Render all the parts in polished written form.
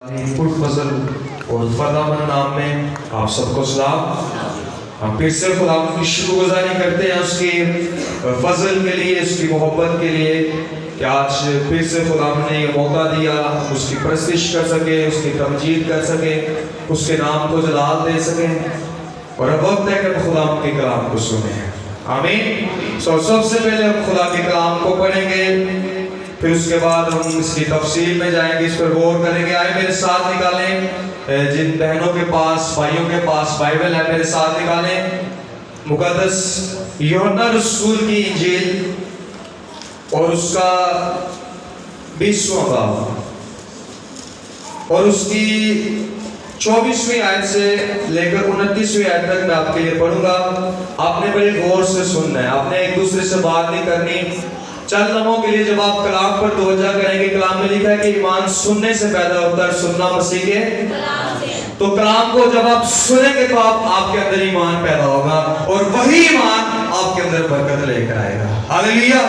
फजल और फदामन नाम में आप सबको सलाम। हम फिर से खुदा की शुक्रगुजारी करते हैं उसके फजल के लिए, उसकी मोहब्बत के लिए कि आज फिर से खुदा ने ये मौका दिया उसकी परस्तिश कर सके, उसकी तमजीद कर सके, उसके नाम को जलाल दे सके। और अब वक्त है कि हम खुदा के कलाम को सुने। आमीन। सबसे पहले हम खुदा के कलाम को पढ़ेंगे, फिर उसके बाद हम इसकी तफसील में जाएंगे, इस पर गौर करेंगे। आए मेरे साथ निकालें, जिन बहनों के पास, भाइयों के पास बाइबल है मेरे साथ निकालें मुकद्दस यूहन्ना रसूल की इंजील और उसका 20वां बाब और उसकी 24वीं आयत से लेकर 29वीं आयत तक मैं आपके लिए पढ़ूंगा। आपने बड़े गौर से सुनना है, आपने एक दूसरे से बात नहीं करनी। चंद लम्हों के लिए जब आप कलाम पर तवज्जो करेंगे, कलाम में लिखा है कि ईमान सुनने से पैदा होता है, सुनना मसीह के तो कलाम को जब आप सुनेंगे तो आपके अंदर ईमान पैदा होगा और वही ईमान आपके अंदर बरकत लेकर आएगा। हालेलुया।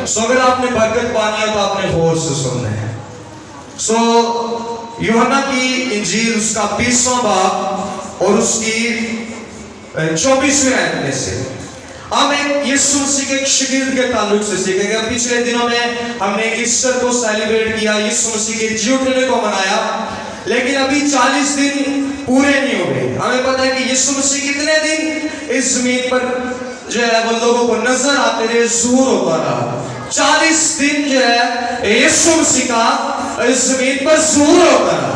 सो अगर आपने बरकत पानी है तो आपने गौर से सुनना है। सो यूहन्ना की इंजील उसका 20वां बाब और उसकी 24वीं आयत में से हम एक यीशु मसीह के एक शागिर्द के ताल्लुक से सीखेंगे। पिछले दिनों में हमने ईस्टर को सेलिब्रेट किया, यीशु मसीह के जी उठने को मनाया, लेकिन अभी 40 दिन पूरे नहीं हो गए। हमें पता है कि यीशु मसीह कितने दिन इस जमीन पर जो है वो लोगों को नजर आते रहे, ज़हूर होता रहा। 40 दिन जो है यीशु मसीह का इस जमीन पर ज़हूर होता रहा।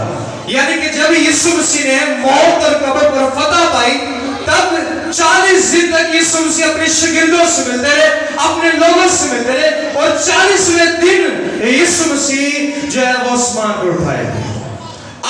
यानी कि जब यीशु मसीह ने मौत और कब्र पर फतह पाई, तब 40 दिन तक यीशु मसीह अपने शागिर्दों से मिलते रहे, अपने लोगों से मिलते रहे और 40वें दिन यीशु मसीह जो है वो आसमान पर उठाए।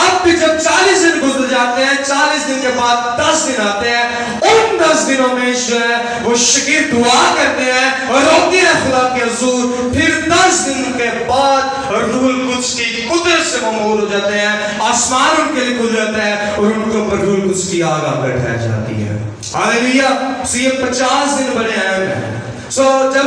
अब भी जब 40 दिन गुजर जाते हैं, 40 दिन के बाद 10 दिन आते हैं, उन 10 दिनों में जो है वो शागिर्द दुआ करते हैं और रोकते हैं खुदा के हुजूर। फिर 10 दिन के बाद रूहुल कुद्स की कुदरत से ममूर हो जाते हैं, आसमान उनके लिए खुल जाता है और उनके ऊपर रूहुल कुद्स की आग आकर ठहर जाती है। हालेलुया। सो ये 50 दिन बड़े अहम हैं। सो जब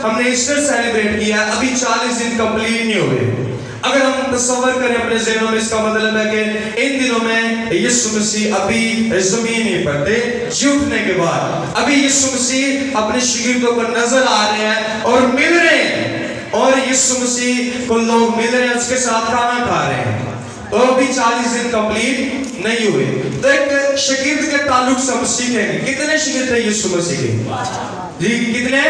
हमने ईस्टर सेलिब्रेट किया, अभी 40 दिन कंप्लीट नहीं हुए। अगर हम तस्वर करें अपने ज़हनों में, इसका मतलब है कि इन दिनों में यीशु मसीह अभी ज़मीन पर थे, जी उठने के बाद अभी यीशु मसीह अपने शागिर्दों को नजर आ रहे हैं और मिल रहे हैं, और यीशु मसीह को लोग मिल रहे हैं, उसके साथ खाना खा रहे हैं। तो अभी 40 दिन कंप्लीट नहीं हुए। तो एक शागिर्द के ताल्लुक से हम सीखेंगे। कितने शागिर्द थे यीशु मसीह के? जी कितने?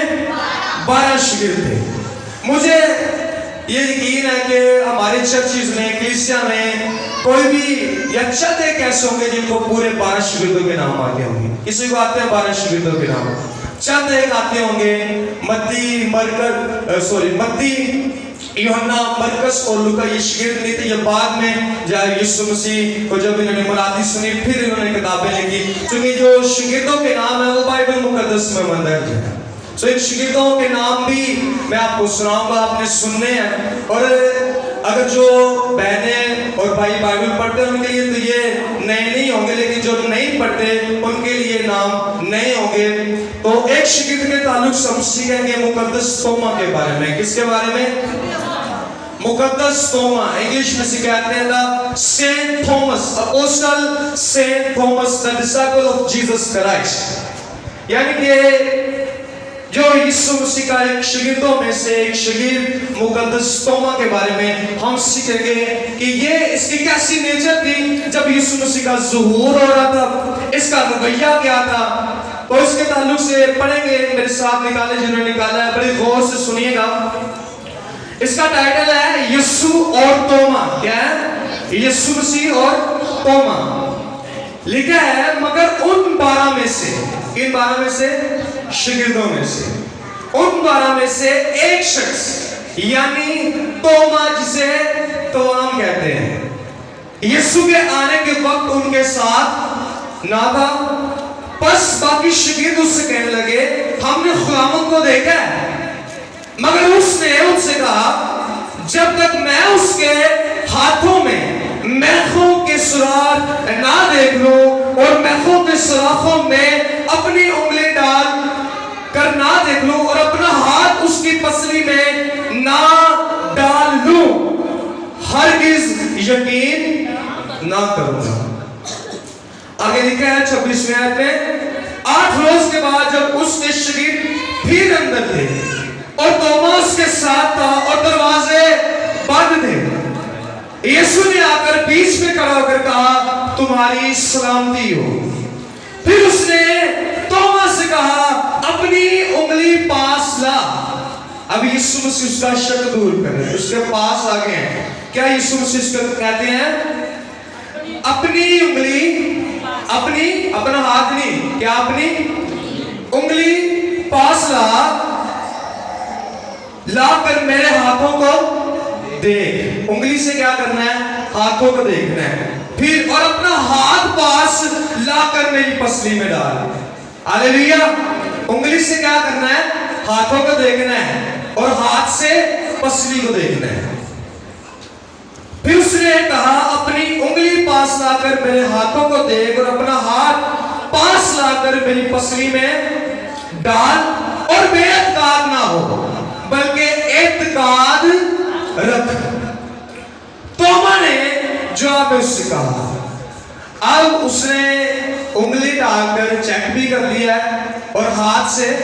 12 शागिर्द थे। मुझे ये यकीन है कि हमारे चर्चिज में, कलीसिया में कोई भी या चंद एक ऐसे होंगे जिनको पूरे 12 शागिर्दों के नाम आते होंगे। किसी को आते हैं 12 शागिर्दों के नाम? चंद एक आते होंगे। मत्ती, यूहन्ना, मरकस और लूका ये शागिर्द नहीं थे। ये बाद में जब यीशु मसीह को जब इन्होंने मुनादी सुनी, फिर इन्होंने किताबें लिखी। क्योंकि जो शागिर्दों के नाम है वो बाइबल मुकद्दस में दर्ज है। सो इन शागिर्दों के नाम भी मैं आपको सुनाऊंगा, आपने सुनने हैं। और अगर जो बहनें और भाई बाइबल पढ़ते हैं उनके लिए तो ये नए नहीं होंगे, लेकिन जो नहीं पढ़ते उनके लिए नाम नए होंगे। तो एक शागिर्द के ताल्लुक से हम सीखेंगे मुकद्दस तोमा के बारे में। किसके बारे में? मुकद्दस तोमा। इंग्लिश में सिखाते हैं the saint Thomas, apostle saint Thomas, the disciple of Jesus Christ. यानी कि जो यीशु मसीह का एक शागिर्दों में से एक शागिर्द मुकद्दस तोमा के बारे में हम सीखेंगे कि ये इसकी कैसी नेचर थी जब यीशु मसीह का ज़ुहूर हो रहा था, इसका रवैया क्या था। तो इसके ताल्लुक से पढ़ेंगे। मेरे साथ निकाले, जिन्होंने निकाला है बड़े गौर से सुनिएगा। इसका टाइटल है यीशु और तोमा। क्या है? यीशु मसीह और तोमा। लिखा है मगर उन 12 में से, इन 12 में से शागिर्दों में से, उन 12 में से एक शख्स यानी तोमा, जिसे तोआम कहते हैं, यीशु के आने के वक्त उनके साथ ना था। बस बाकी शागिर्द उससे कहने लगे हमने खुदावंद को देखा है, मगर उसने उनसे कहा जब तक मैं उसके हाथों में मेखों के सुराख ना देख लूं और मेखों के सुराखों में अपनी उंगली डाल कर ना देख लूं और अपना हाथ उसकी पसली में ना डाल लूं, हरगिज यकीन نہ کروں گا. آگے لکھا ہے 26ویں آیت میں 8 روز کے بعد جب اس کے شاگرد پھر اندر تھے اور توما اس کے ساتھ تھا اور دروازے بند تھے، یسوع نے آ کر بیچ میں کھڑا ہو کر کہا تمہاری سلامتی ہو. پھر اس نے توما سے کہا اپنی انگلی پاس لا. اب یسوع مسیح اس کا شک دور کر رہے ہیں، اس کے پاس آ گئے ہیں. کیا یسوع مسیح اس کو کہتے ہیں اپنی انگلی، اپنا ہاتھ نہیں، کیا اپنی انگلی پاس لا کر میرے ہاتھوں کو دیکھ. انگلی سے کیا کرنا ہے؟ ہاتھوں کو دیکھنا ہے. پھر اور اپنا ہاتھ پاس لا کر میری پسلی میں ڈال. ہاللیلویا. انگلی سے کیا کرنا ہے؟ ہاتھوں کو دیکھنا ہے اور ہاتھ سے پسلی کو دیکھنا ہے. پھر اس نے کہا اپنی انگلی پاس لا کر میرے ہاتھوں کو دیکھ اور اپنا ہاتھ پاس لا کر میری پسلی میں ڈال اور بے اعتقاد نہ ہو بلکہ اعتقاد رکھ. توما نے جواب اس سے کہا. اب اس نے انگلی ڈال کر چیک بھی کر لیا ہے اور ہاتھ سے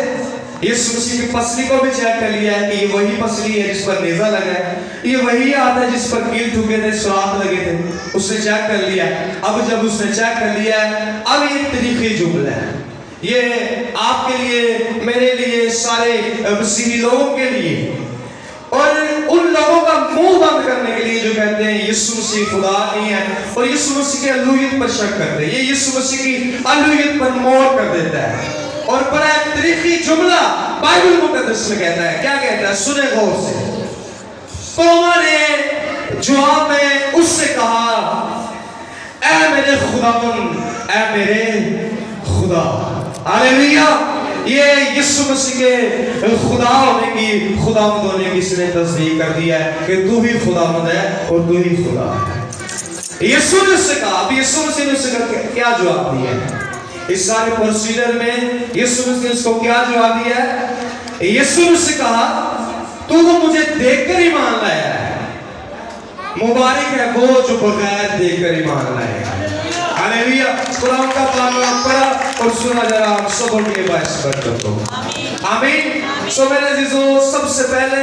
یسوع مسیح کی پسلی کو بھی چیک کر لیا ہے کہ یہ وہی پسلی ہے جس پر نیزہ لگا ہے، یہ وہی ہاتھ ہے جس پر کیل ٹھوکے تھے، سوراخ لگے تھے. اس نے چیک کر لیا. اب جب اس نے چیک کر لیا ہے، اب یہ تاریخی جملہ ہے، یہ آپ کے لیے، میرے لیے، سارے مسیحی لوگوں کے لیے اور ان لوگوں کا منہ بند کرنے کے لیے جو کہتے ہیں یسوع مسیح خدا نہیں ہے اور یسوع مسیح کی الوہیت پر شک کرتے ہیں. یہ یسوع مسیح کی الوہیت پر مور کر دیتا ہے. اور بڑا ایک تاریخی جملہ بائبل مقدس میں کہتا ہے. کیا کہتا ہے؟ سنیں غور سے. توما نے جواب میں اس سے کہا اے میرے خداوند، اے میرے خدا. ہاللیلویا. یہ یسوع مسیح کے خدا ہونے کی، خداوند ہونے کی اس نے تصدیق کر دیا ہے کہ تو ہی خداوند ہے اور تو ہی خدا ہے. یسوع نے اس سے کہا. اب یسوع مسیح نے اس سے کیا جواب دیا ہے؟ اس سارے پروسیڈر میں یسوع مسیح نے اس کو کیا جواب دیا ہے؟ یسوع نے اس سے کہا تو مجھے دیکھ کر ایمان لایا ہے، مبارک ہے وہ جو بغیر دیکھ کر ایمان لائے. ہاللیلویا. قرآن کا کلام پڑھا اور سنا ذرا ہم سبوں کے باعث برکت ہو. آمین. سو میرے عزیزوں، سب سے پہلے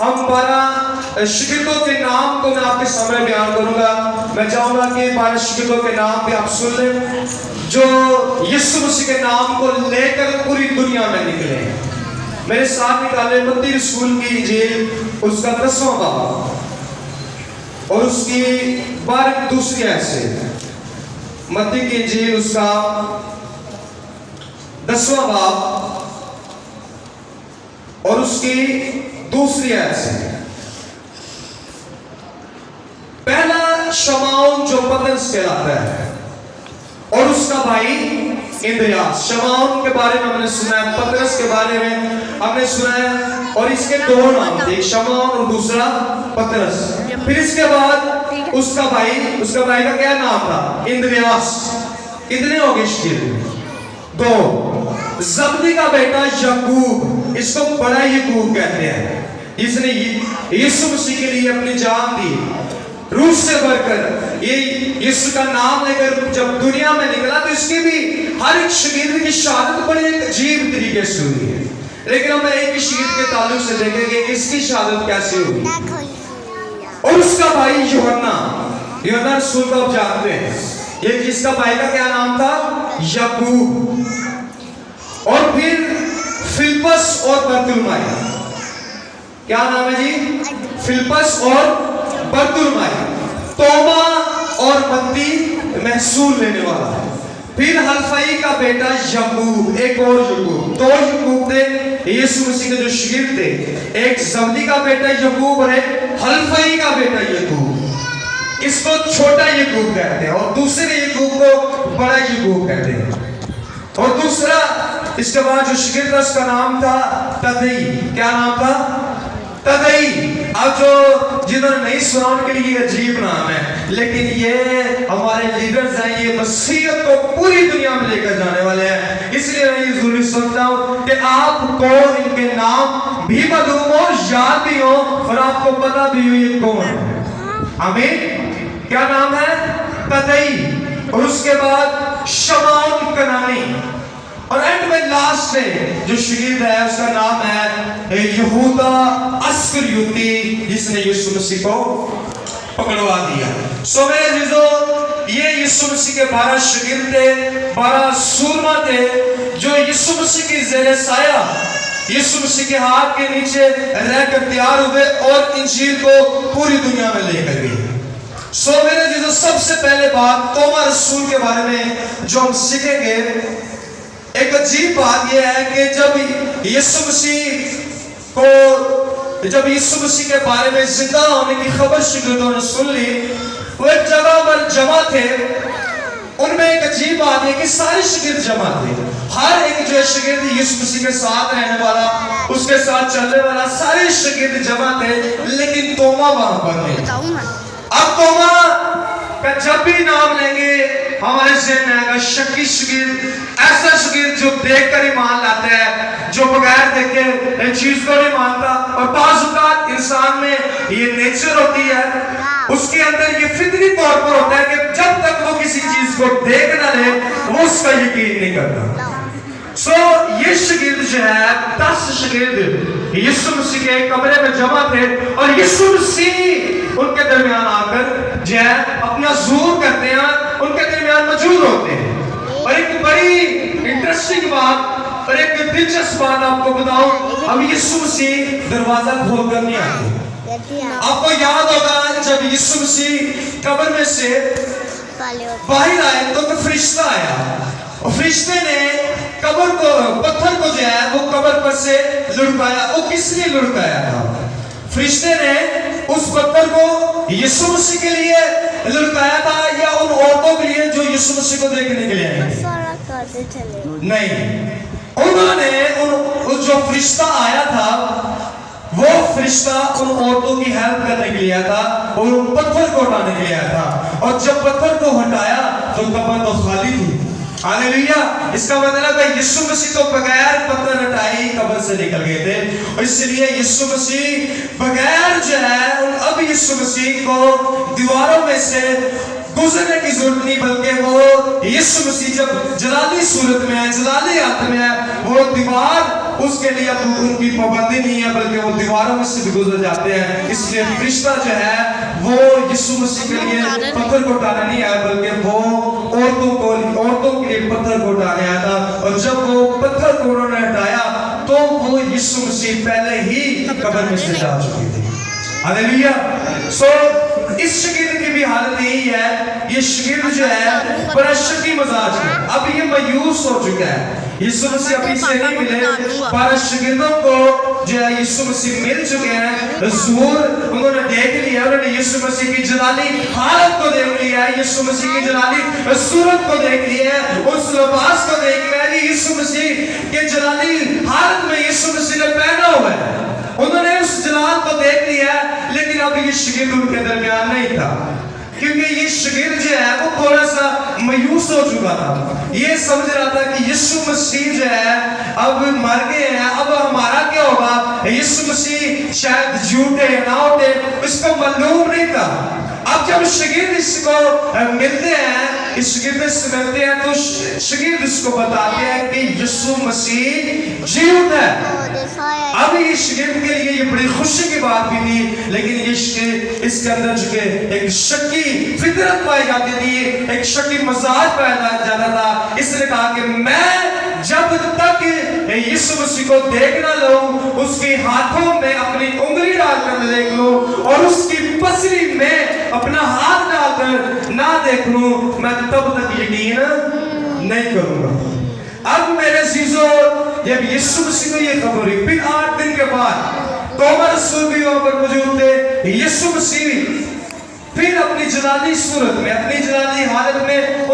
ہم 12 شاگردوں کے نام کو میں آپ کے سامنے بیان کروں گا. میں چاہوں گا کہ 12 شاگردوں کے نام بھی آپ سن لیں جو یسوع مسیح کے نام کو لے کر پوری دنیا میں نکلے. میرے ساتھ نکالے متی رسول کی انجیل اس کا 10واں باب اور اس کی 12 دوسری آیت سے. متی کی انجیل اس کا 10واں باب اور اس کی دوسری آیت سے. پہلا شمعون جو پترس کہلاتا ہے اور اس کا بھائی اندریاس. شمعون کے بارے میں ہم نے سنا ہے، پترس کے بارے میں ہم نے سنا ہے اور اس کے 2 نام تھے، ایک شمعون اور دوسرا پترس. پھر اس کے بعد اس کا بھائی کا کیا نام تھا؟ اندریاس. کتنے ہو گئے شاگرد؟ 2. زبدی کا بیٹا یعقوب، اس کو بڑا یعقوب کہتے ہیں، اس نے یسوع مسیح کے لیے اپنی جان دی روح سے بھر کر. یہ یسوع کا نام لے کر جب دنیا میں نکلا تو اس کی بھی ہر ایک شاگرد کی شہادت بڑی ایک عجیب طریقے سے ہوئی ہے. لیکن ہم ایک ہی شاگرد کے تعلق سے دیکھیں گے اس کی شہادت کیسے ہوئی. اور اس کا بھائی یوحنا رسول کو آپ جانتے ہیں. یہ جس کا بھائی کا کیا نام تھا؟ یعقوب. اور پھر فلپس اور برتلمائی. کیا نام ہے جی؟ فلپس اور برتلمائی. توما اور متی محصول لینے والا. پھر حلفائی کا بیٹا یعقوب، ایک اور یعقوب. 2 یعقوب تھے یسوع مسیح کے جو شاگرد تھے، ایک زبدی کا بیٹا یعقوب اور ایک حلفائی کا بیٹا یعقوب. اس کو چھوٹا یعقوب کہتے ہیں اور دوسرے یعقوب کو بڑا یعقوب کہتے ہیں. اور دوسرا اس کے بعد جو شاگرد اس کا نام تھا تدئی. کیا نام تھا؟ تدئی. اب جو جنہوں نے نہیں سنا ان کے لیے یہ عجیب نام ہے، لیکن یہ ہمارے لیڈرز ہیں، یہ مسیحیت کو پوری دنیا میں لے کر جانے والے ہیں. اس لیے میں یہ ضروری سمجھتا ہوں کہ آپ کو ان کے نام بھی معلوم ہو، یاد بھی ہو اور آپ کو پتہ بھی ہو یہ کون ہے. آمین. کیا نام ہے؟ तदई और उसके बाद शमौन कनानी और एंड में लास्ट में जो शहीद है उसका नाम है यहूदा अस्करियोती, जिसने यीशु मसीह को पकड़वा दिया। सो मेरे अजीजों, ये यीशु मसीह के 12 शागिर्द थे, 12 सूरमा थे जो यीशु मसीह की ज़ेरे साया यीशु मसीह के हाथ के नीचे रहकर तैयार हुए और इंजील को पूरी दुनिया में लेकर गए। सो मेरे अजीजों, सबसे पहले बात तोमा रसूल के बारे में जो हम सीखेंगे, एक अजीब बात यह है कि जब यीशु मसीह के बारे में जिंदा होने की खबर शागिर्दों ने सुन ली, वो एक जगह पर जमा थे। उनमें एक अजीब बात है कि सारे शागिर्द जमा थे, हर एक जो शागिर्द यीशु मसीह के साथ रहने वाला, उसके साथ चलने वाला, सारे शागिर्द जमा थे, लेकिन तोमा वहां पर नहीं। अब तोमा का जब भी नाम लेंगे हमारे ज़हन में आएगा शक्की शागिर्द, ऐसा शागिर्द जो देखकर ही मान लाता है, जो बगैर देखे चीज को नहीं मानता। और बाज़ औक़ात इंसान में ये नेचर होती है, उसके अंदर ये फितरी तौर पर होता है कि जब तक वो किसी चीज को देख ना ले वो उसका यकीन नहीं करता। सो ये शागिर्द जो है 10 शागिर्द यीशु मसीह के कमरे में जमा थे और यीशु मसीह उनके दरमियान आकर जो है अपना ज़ुहूर करते हैं, उनके दरमियान मौजूद होते हैं। और एक बड़ी इंटरेस्टिंग बात और एक दिलचस्प बात आपको बताऊं, अब यीशु मसीह दरवाजा खोलकर नहीं आते। आपको याद होगा जब यीशु मसीह कब्र में से बाहर आए तो फरिश्ता आया और फरिश्ते ने कब्र को, पत्थर को जो है वो कब्र पर से लुढ़काया। वो किस लिए लुढ़काया था? फरिश्ते ने उस पत्थर को यीशु मसीह के लिए लुढ़काया था या उन औरतों के लिए जो यीशु मसीह को देखने के लिए आई थी? नहीं, उन्होंने उन जो फरिश्ता आया था वो फरिश्ता उन औरतों की हेल्प करने के लिए आया था और उन पत्थर को हटाने के लिए आया था। और जब पत्थर को हटाया तो कब्र तो खाली थी। हालेलुया! इसका मतलब है यीशु मसीह तो बगैर पत्थर हटाए कब्र से निकल गए थे और इसलिए यीशु मसीह बगैर जो है अब यीशु मसीह को दीवारों में से गुजरने की जरूरत नहीं, बल्कि वो यीशु मसीह जब जलाली सूरत में है, जलाली हालत में है, वो दीवार उसके लिए अब उनकी पाबंदी नहीं है, बल्कि वो दीवारों में से भी गुजर जाते हैं। इसलिए फरिश्ता जो है वो यीशु मसीह के लिए पत्थर को उठाने नहीं आया, बल्कि वो औरतों के लिए पत्थर को उठाने आया था। और जब वो पत्थर को उन्होंने हटाया तो वो यीशु मसीह पहले ही कब्र में से जा चुके थे। हालेलुया! सो इस शागिर्द की भी हालत यही है, ये शागिर्द जो है बड़ा शकी मजाज है, अब ये मायूस हो चुका है। यीशु मसीह अभी से नहीं मिले, 12 शागिर्दों को जो है यीशु मसीह मिल चुके हैं, ज़ुहूर उन्होंने देख लिया, उन्होंने यीशु मसीह की जलाली हालत को देख लिया, यीशु मसीह की जलाली सूरत को देख लिया, उस लिबास को देख लिया, यीशु मसीह के जलाली हालत में यीशु मसीह ने पहना हुआ है। उन्होंने उस जलाल को देख लिया, लेकिन अब ये शागिर्द उनके दरमियान नहीं था, क्योंकि ये शागिर्द जो है वो थोड़ा सा मायूस हो चुका था। ये समझ रहा था कि यीशु मसीह जो है अब मर गए हैं, अब हमारा क्या होगा? यीशु मसीह शायद झूठे ना होते, इसको मालूम नहीं था। अब जब शागिर्द इसको मिलते हैं, इस शागिर्द से मिलते हैं तो शागिर्द इसको बताते हैं कि यीशु मसीह जीवित है। अब ये शागिर्द के लिए ये बड़ी खुशी की बात भी थी, लेकिन ये इसके अंदर जो एक शक्की फितरत पाई जाती थी, एक शक्की मजाज पाया जाता था। इसने कहा कि मैं जब तक यीशु मसीह को देख ना लूं, उसके हाथों में अपनी उंगली डालकर देख लूं और उसकी पसली में अपना हाथ डालकर ना देख लूं, मैं तब तक यकीन नहीं करूंगा। अब मेरे अजीजों, जब यीशु मसीह को ये खबर हुई, फिर 8 दिन के बाद तोमा रसूल भी वहां पर मौजूद थे। यीशु मसीह फिर अपनी जलाली सूरत में, अपनी जलाली हालत में